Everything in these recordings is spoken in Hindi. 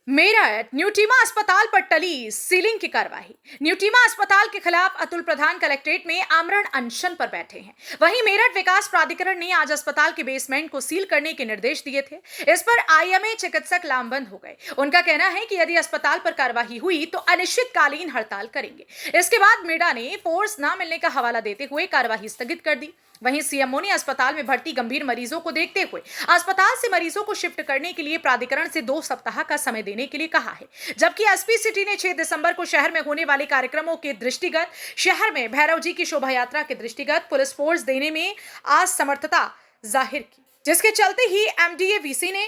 मेरठ न्यूटीमा अस्पताल पर टली सीलिंग की कार्रवाई। न्यूटीमा अस्पताल के खिलाफ अतुल प्रधान कलेक्ट्रेट में आमरण अनशन पर बैठे हैं। वहीं मेरठ विकास प्राधिकरण ने आज अस्पताल के बेसमेंट को सील करने के निर्देश दिए थे। इस पर आईएमए चिकित्सक लामबंद हो गए। उनका कहना है कि यदि अस्पताल पर कार्रवाई हुई तो अनिश्चितकालीन हड़ताल करेंगे। इसके बाद मेडा ने फोर्स न मिलने का हवाला देते हुए कार्रवाई स्थगित कर दी। वहीं सीएमओ ने अस्पताल में भर्ती गंभीर मरीजों को देखते हुए अस्पताल से मरीजों को शिफ्ट करने के लिए प्राधिकरण से 2 सप्ताह का समय देने के लिए कहा है। जबकि एसपी सिटी ने 6 दिसंबर को शहर में होने वाले कार्यक्रमों के दृष्टिगत शहर में भैरव जी की शोभा यात्रा के दृष्टिगत पुलिस फोर्स देने में असमर्थता जाहिर की, जिसके चलते ही एमडीए वीसी ने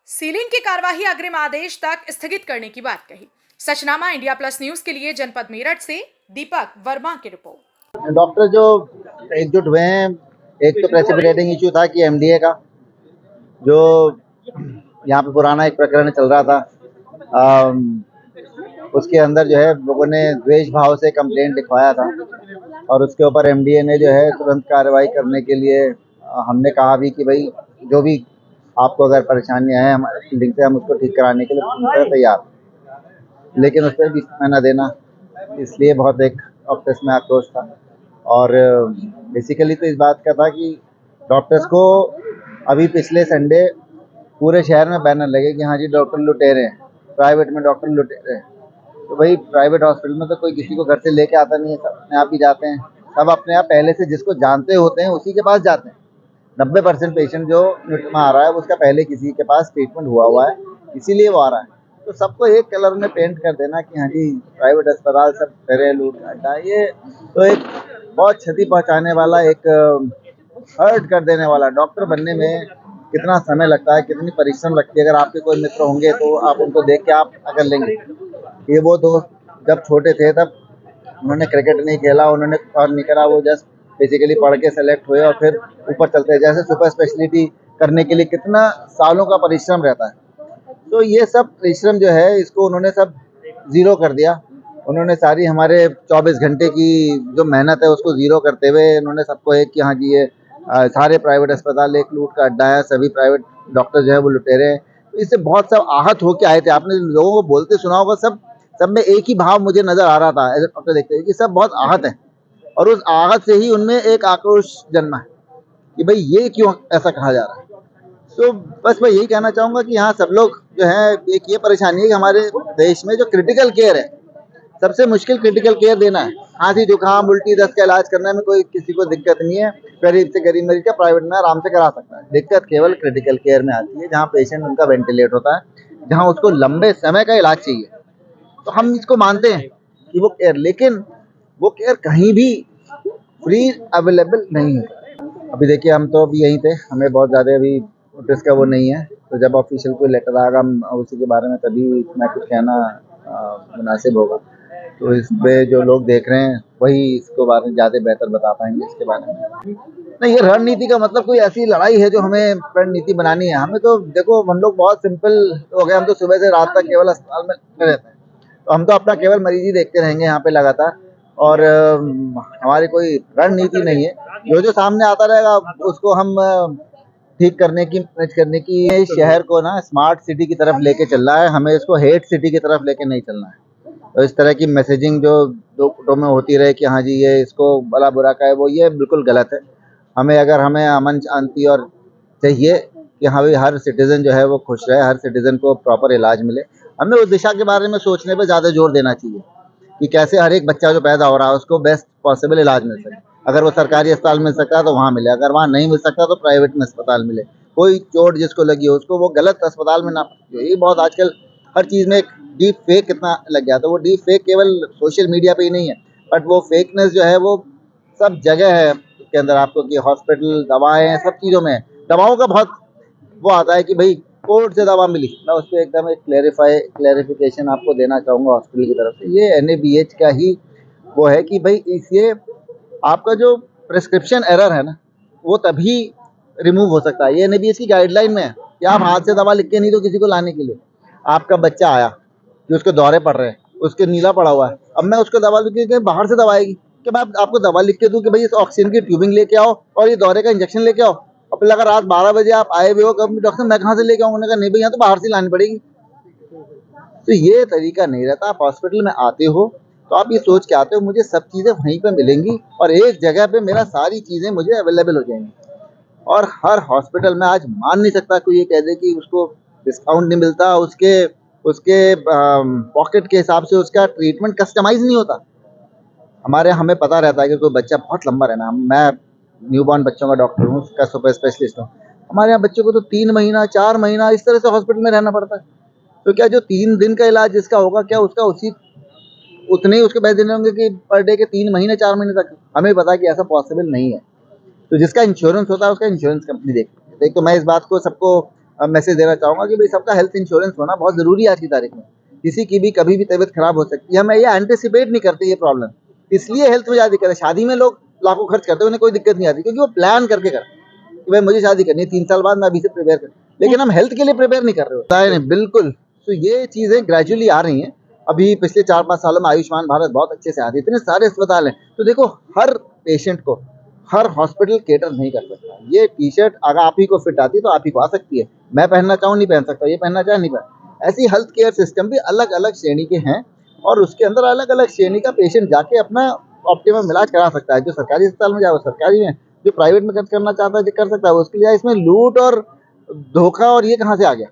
सीलिंग की कार्यवाही अग्रिम आदेश तक स्थगित करने की बात कही। सचनामा इंडिया प्लस न्यूज के लिए जनपद मेरठ से दीपक वर्मा की रिपोर्ट। डॉक्टर जो एकजुट हुए हैं, एक तो प्रेसिपिटेटिंग इशू था कि एमडीए का जो यहाँ पे पुराना एक प्रकरण चल रहा था, उसके अंदर जो है लोगों ने द्वेष भाव से कंप्लेंट लिखवाया था और उसके ऊपर एमडीए ने जो है तुरंत कार्रवाई करने के लिए हमने कहा भी कि भाई जो भी आपको अगर परेशानियाँ हैं हमारे लिंक से हम उसको ठीक कराने के लिए तैयार, लेकिन उस पर भी समय न देना, इसलिए बहुत एक ऑफिस में आक्रोश था। और बेसिकली तो इस बात का था कि डॉक्टर्स को अभी पिछले संडे पूरे शहर में बैनर लगे कि हाँ जी डॉक्टर लुटेरे हैं, प्राइवेट में डॉक्टर लुटेरे हैं। तो भाई प्राइवेट हॉस्पिटल में तो कोई किसी को घर से लेके आता नहीं है, सब अपने आप ही जाते हैं, सब अपने आप पहले से जिसको जानते होते हैं उसी के पास जाते हैं। 90% पेशेंट जो न्यूट्रमा आ रहा है उसका पहले किसी के पास ट्रीटमेंट हुआ है, इसीलिए वो आ रहा है। तो सबको एक कलर में पेंट कर देना कि हाँ जी प्राइवेट अस्पताल सब करे लूट घाटा, ये तो एक बहुत क्षति पहुंचाने वाला, एक हर्ट कर देने वाला। डॉक्टर बनने में कितना समय लगता है, कितनी परिश्रम लगती है। अगर आपके कोई मित्र होंगे तो आप उनको देख के आप अगर लेंगे। ये वो दोस्त जब छोटे थे तब उन्होंने क्रिकेट नहीं खेला, उन्होंने और नहीं करा, वो जस्ट बेसिकली पढ़ के सेलेक्ट हुए और फिर ऊपर चलते हैं। जैसे सुपर स्पेशलिटी करने के लिए कितना सालों का परिश्रम रहता है, तो ये सब परिश्रम जो है इसको उन्होंने सब ज़ीरो कर दिया। उन्होंने सारी हमारे 24 घंटे की जो मेहनत है उसको ज़ीरो करते हुए उन्होंने सबको एक कि हाँ जी ये सारे प्राइवेट अस्पताल एक लूट का अड्डा है, सभी प्राइवेट डॉक्टर जो है वो लुटेरे हैं। तो इससे बहुत सब आहत होके आए थे, आपने लोगों को बोलते सुना होगा, सब में एक ही भाव मुझे नज़र आ रहा था एज ए डॉक्टर देखते हैं कि सब बहुत आहत हैं और उस आहत से ही उनमें एक आक्रोश जन्मा है कि भाई ये क्यों ऐसा कहा जा रहा है। तो बस मैं यही कहना चाहूँगा कि यहाँ सब लोग जो है, एक ये परेशानी है कि हमारे देश में जो क्रिटिकल केयर है, सबसे मुश्किल क्रिटिकल केयर देना है। खांसी जुकाम उल्टी दस्त का इलाज करने में कोई किसी को दिक्कत नहीं है, गरीब से गरीब मरीज का प्राइवेट में आराम से करा सकता है। दिक्कत केवल क्रिटिकल केयर में आती है, जहाँ पेशेंट उनका वेंटिलेट होता है, जहाँ उसको लंबे समय का इलाज चाहिए। तो हम इसको मानते हैं कि वो केयर, लेकिन वो केयर कहीं भी फ्री अवेलेबल नहीं है। अभी देखिए हम तो अभी यहीं थे, हमें बहुत ज़्यादा अभी नोटिस का वो नहीं है, तो जब ऑफिशियल कोई लेटर आएगा हम उसी के बारे में तभी मैं कुछ कहना मुनासिब होगा। तो इस पे जो लोग देख रहे हैं वही इसको बारे में ज़्यादा बेहतर बता पाएंगे इसके बारे में। नहीं, ये रणनीति का मतलब कोई ऐसी लड़ाई है जो हमें रणनीति बनानी है। हमें तो देखो हम लोग बहुत सिंपल हो गए, हम तो सुबह से रात तक केवल अस्पताल में रहते हैं, तो हम तो अपना केवल मरीज ही देखते रहेंगे यहाँ पे लगातार, और हमारी कोई रणनीति नहीं है। जो सामने आता रहेगा उसको हम ठीक करने की मैनेज करने की। इस शहर को ना स्मार्ट सिटी की तरफ लेके चलना है, हमें इसको हेट सिटी की तरफ लेके नहीं चलना है। तो इस तरह की मैसेजिंग जो दो फुटों में होती रहे कि हाँ जी ये इसको भला बुरा का है, वो ये बिल्कुल गलत है। हमें अमन शांति और चाहिए कि हाँ भाई हर सिटीजन जो है वो खुश रहे, हर सिटीजन को प्रॉपर इलाज मिले। हमें उस दिशा के बारे में सोचने पर ज़्यादा जोर देना चाहिए कि कैसे हर एक बच्चा जो पैदा हो रहा है उसको बेस्ट पॉसिबल इलाज मिल सके। अगर वो सरकारी अस्पताल मिल सकता तो वहाँ मिले, अगर वहाँ नहीं मिल सकता तो प्राइवेट में अस्पताल मिले। कोई चोट जिसको लगी हो उसको वो गलत अस्पताल में ना, यही बहुत आजकल हर चीज़ में एक डीप फेक कितना लग गया। तो वो डीप फेक केवल सोशल मीडिया पे ही नहीं है, बट वो फेकनेस जो है वो सब जगह है उसके अंदर, आपको कि हॉस्पिटल दवाएं सब चीज़ों में दवाओं का बहुत वो आता है कि भाई कोर्ट से दवा मिली। मैं उस पर एकदम एक क्लैरिफिकेशन आपको देना चाहूँगा हॉस्पिटल की तरफ से। ये NABH का ही वो है कि भाई इससे आपका जो प्रिस्क्रिप्शन एरर है ना वो तभी रिमूव हो सकता है। ये NABH की गाइडलाइन में है कि आप हाथ से दवा लिख के नहीं दो किसी को लाने के लिए। आपका बच्चा आया कि उसके दौरे पड़ रहे हैं, उसके नीला पड़ा हुआ है, अब मैं उसको दवा लिख के बाहर से दवा आएगी कि मैं आपको दवा लिख के दूँ कि भाई इस ऑक्सीजन की ट्यूबिंग लेके आओ और ये दौरे का इंजेक्शन लेके आओ, और फिर अगर रात 12 बजे आप आए हुए हो, कभी डॉक्टर मैं कहाँ से लेके आऊँ? उन्होंने कहा नहीं भाई यहाँ तो बाहर से लानी पड़ेगी। तो ये तरीका नहीं रहता। आप हॉस्पिटल में आते हो तो आप ये सोच के आते हो मुझे सब चीज़ें वहीं पे मिलेंगी और एक जगह पे मेरा सारी चीज़ें मुझे अवेलेबल हो जाएंगी। और हर हॉस्पिटल में आज मान नहीं सकता कोई ये कह दे कि उसको डिस्काउंट नहीं मिलता, उसके उसके पॉकेट के हिसाब से उसका ट्रीटमेंट कस्टमाइज नहीं होता। हमारे यहाँ हमें पता रहता है कि कोई बच्चा बहुत लंबा रहना, मैं न्यूबॉर्न बच्चों का डॉक्टर हूँ, उसका सुपर स्पेशलिस्ट हूँ। हमारे यहाँ बच्चों को तो 3 महीना 4 महीना इस तरह से हॉस्पिटल में रहना पड़ता है। तो क्या जो 3 दिन का इलाज जिसका होगा क्या उसका उतने ही उसके पैसे देने होंगे कि पर डे के 3 महीने 4 महीने तक? हमें पता है कि ऐसा पॉसिबल नहीं है। तो जिसका इंश्योरेंस होता है उसका इंश्योरेंस कंपनी देखती है। एक तो मैं इस बात को सबको मैसेज देना चाहूँगा कि भाई सबका हेल्थ इंश्योरेंस होना बहुत ज़रूरी है आज की तारीख में। किसी की भी कभी भी तबीयत खराब हो सकती है। हमें ये एंटिसिपेट नहीं करते ये प्रॉब्लम, इसलिए हेल्थ में ज़्यादा दिक्कत है। शादी में लोग लाखों खर्च करते हैं, उन्हें कोई दिक्कत नहीं आती क्योंकि वो प्लान करके करते हैं कि भाई मुझे शादी करनी है 3 साल बाद, मैं अभी से प्रिपेयर कर। लेकिन हम हेल्थ के लिए प्रिपेयर नहीं कर रहे होते हैं। बिल्कुल। तो ये चीज़ें ग्रेजुअली आ रही हैं। अभी पिछले 4-5 सालों में आयुष्मान भारत बहुत अच्छे से आ रही है, इतने सारे अस्पताल हैं। तो देखो हर पेशेंट को हर हॉस्पिटल केटर नहीं कर सकता। ये टी-शर्ट अगर आप ही को फिट आती है तो आप ही को आ सकती है। मैं पहनना चाहूँ नहीं पहन सकता, ये पहनना चाहे नहीं पहन। ऐसे ही हेल्थ केयर सिस्टम भी अलग-अलग श्रेणी के हैं और उसके अंदर अलग-अलग श्रेणी का पेशेंट जाके अपना ऑप्टिमम इलाज करा सकता है। जो सरकारी अस्पताल में जाए वो सरकारी में, जो प्राइवेट में खर्च करना चाहता है जो कर सकता है, उसके लिए इसमें लूट और धोखा और ये कहाँ से आ गया?